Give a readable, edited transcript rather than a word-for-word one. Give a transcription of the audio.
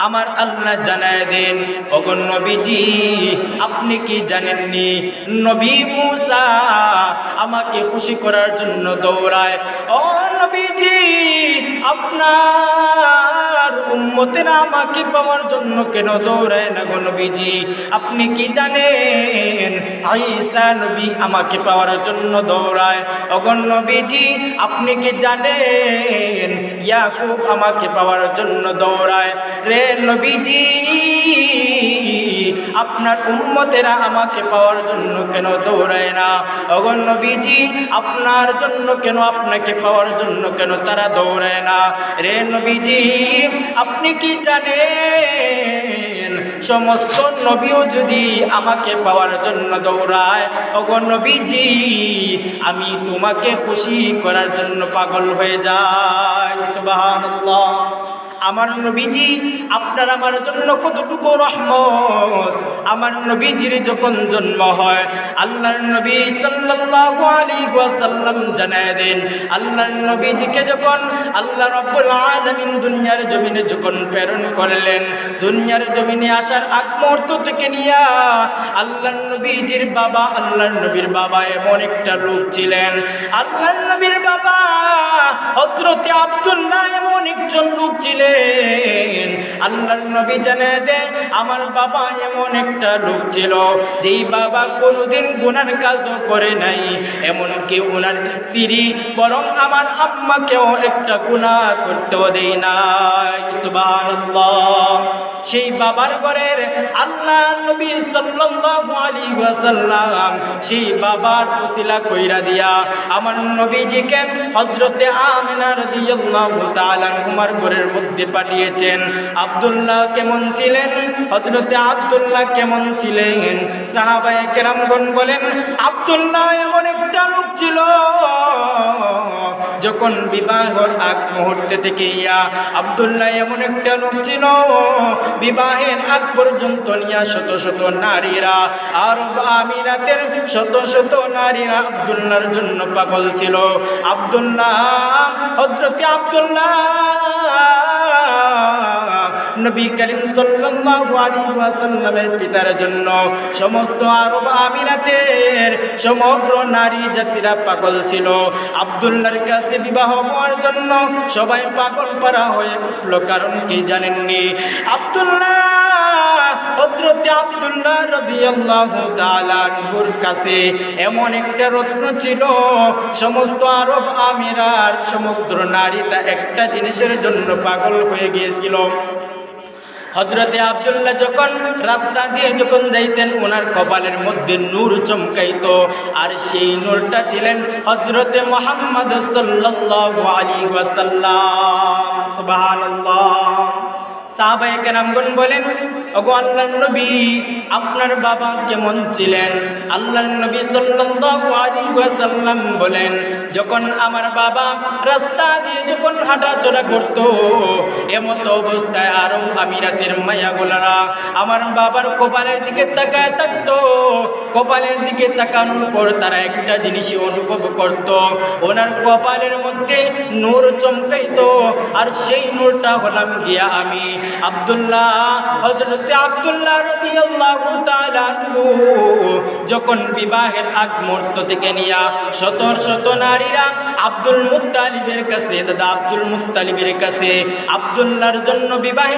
আমার আল্লাহ জানায় দেন, ওগো নবীজি আপনি কি জানেননি নবী মুসা আমাকে খুশি করার জন্য দৌড়ায়। ও নবীজি আপনার উম্মতেরা আমাকে পাওয়ার জন্য কেন দৌড়ায় না গো নবীজি? আপনি কি জানেন ঈসা নবী আমাকে পাওয়ার জন্য দৌড়ায়? ওগো নবীজি আপনি কি জানেন ইয়াকুব আমাকে পাওয়ার জন্য দৌড়ায়? রে নবীজি আপনার উম্মতেরা আমাকে পাওয়ার জন্য কেন দৌড়ায় না? ওগো নবীজি আপনার জন্য কেন, আপনাকে পাওয়ার জন্য কেন তারা দৌড়ায় না? রে নবীজি আপনি কি জানেন সমস্ত নবীও যদি আমাকে পাওয়ার জন্য দৌড়ায়, ওগো নবীজি আমি তোমাকে খুশি করার জন্য পাগল হয়ে যাই। সুবহানাল্লাহ। আমার নবীজি আপনার আমার জন্য কতটুকু রহমত। আমার নবীজির যখন জন্ম হয় আল্লাহর নবী সাল্লাল্লাহু আলাইহি ওয়াসাল্লাম জানায় দেন, আল্লাহর নবীজিকে যখন আল্লাহ রাব্বুল আলামিন দুনিয়ার জমিনে যখন প্রেরণ করলেন, দুনিয়ার জমিনে আসার আগ মুহূর্ত থেকে নিয়া আল্লাহর নবীজির বাবা, আল্লাহর নবীর বাবা এমন একটা লোক ছিলেন। আল্লাহর নবীর বাবা হযরতে আব্দুল্লাহ এমন একজন লোক ছিলেন। আল্লাহর নবী জানায় দেন আমার বাবা এমন একটা লোক ছিল যেই বাবা কোনোদিন গুনার কাজও করে নাই, এমনকি ওনার স্ত্রী বরং আমার আম্মাকেও একটা গুনাহ করতেও দেয় নাই। সুবহানাল্লাহ। সেই বাবার ঘরের আল্লাহর নবী সাল্লাল্লাহু আলাইহি ওয়াসাল্লাম সেই বাবার ওসিলা কইরা দিয়া আমার নবীজিকে হযরতে আমিনা রাদিয়াল্লাহু তাআলা আনহার ঘরের মধ্যে পাঠিয়েছেন। আব্দুল্লাহ কেমন ছিলেন? হযরতে আব্দুল্লাহ কেমন ছিলেন? সাহাবায়ে কেরামগণ বলেন আব্দুল্লাহ এমন একটা লোক ছিল যখন বিবাহের আগ মুহূর্তে থেকে আব্দুল্লাহ এমন একটা লোক ছিল বিবাহের আগ পর্যন্ত নিয়া শত শত নারীরা আর আমিরাতের শত শত নারীরা আব্দুল্লাহর জন্য পাগল ছিল। আব্দুল্লাহ হযরতে আব্দুল্লাহ নবী করিম সাল্লাল্লাহু আলাইহি ওয়াসাল্লামের পিতার জন্য সমস্ত আরব আমিরাতের সমগ্র নারী জাতিরা পাগল ছিল। আব্দুল্লাহর কাছে বিবাহ হওয়ার জন্য সবাই পাগল পারা হয়ে উঠল। কারণ কি জানেননি? আব্দুল্লাহ হযরতে আব্দুল্লাহ রাদিয়াল্লাহু তাআলা আনহুর কাছে এমন একটা রত্ন ছিল, সমস্ত আরব আমিরার সমগ্র নারীরা একটা জিনিসের জন্য পাগল হয়ে গিয়েছিল। হযরতে আব্দুল্লাহ যখন রাস্তা দিয়ে যখন যাইতেন ওনার কপালের মধ্যে নূর চমকাইতো, আর সেই নূরটা ছিলেন হযরতে মুহাম্মদ সাল্লাল্লাহু আলাইহি ওয়াসাল্লাম। সুবহানাল্লাহ। সাহাবায়ে কেরামগণ বলেন ওগো আল্লাহর নবী আপনার বাবা কেমন ছিলেন? আল্লাহর নবী সাল্লাল্লাহু আলাইহি ওয়াসাল্লাম বলেন যখন আমার বাবা রাস্তা দিয়ে যখন হাঁটাচলা করত এমত অবস্থায় আরব আমিরাতের মায়াগুলারা আমার বাবার কপালের দিকে তাকায় থাকতো। কপালের দিকে তাকানোর পর তারা একটা জিনিসই অনুভব করত, ওনার কপালের মধ্যে নূর চমকাইতো, আর সেই নূরটা হলাম গিয়া আমি আব্দুল্লাহ। হযরতে আব্দুল্লাহ রাদিয়াল্লাহু তাআলা আনহু যখন বিবাহের আগ মুহূর্ত থেকে নিয়া শত শত নারীরা আব্দুল মুত্তালিবের কাছে, দাদা আব্দুল মুত্তালিবের কাছে আব্দুল্লাহর জন্য বিবাহ